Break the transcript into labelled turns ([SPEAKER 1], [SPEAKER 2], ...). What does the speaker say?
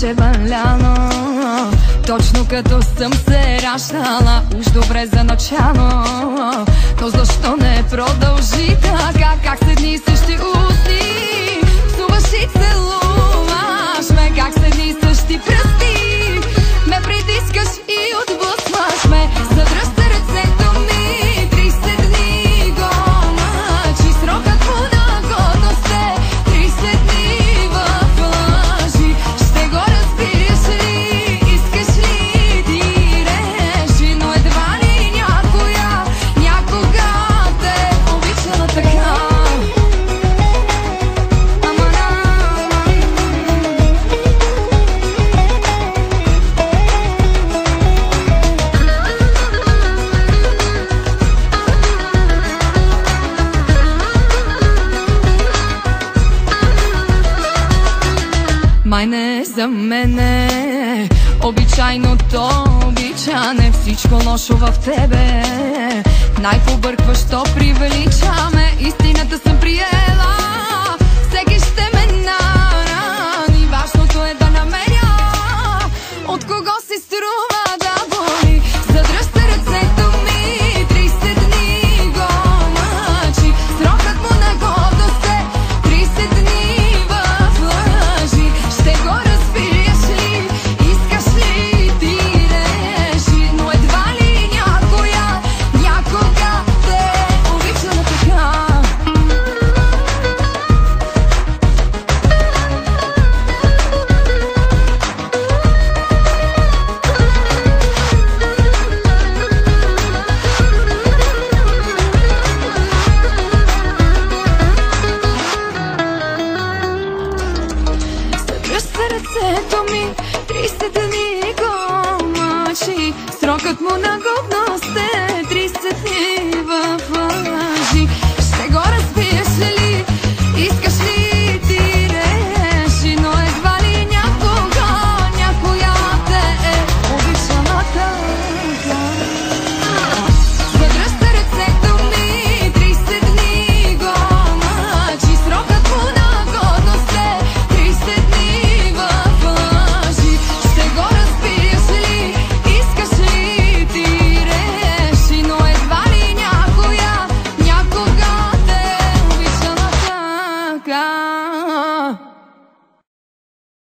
[SPEAKER 1] беше валяно, точно като съм се раждала, уж добре за начало. Но защо не продължи така, как след дни същи устни псуваш и целуваш ме, как след дни същи пръсти ме притискаш и отблъсваш ме. Задръж се ръцето ми, 30 дни го мъчи, срокът му на годност е 30 дни в лъжи. Ще го разбираш ли, искаш ли ти реши, но едва ли някоя някога те обичала така. Май не за мене обичайното обичане, всичко лошо в тебе най-побъркващо привеличаме. Истината съм приела, всеки ще ме нарани, важното е да намеря от кого си струва да боли. Задръж се ръцето ми, 30 дни го мъчи, срокът му на годност е 30 дни в лъжи. Ще го разбираш ли, искаш ли ти реши, но едва ли някоя някога те обичала така. Задръж се ръцето ми, 30 дни го мъчи, срокът му на годност е 30 дни в лъжи.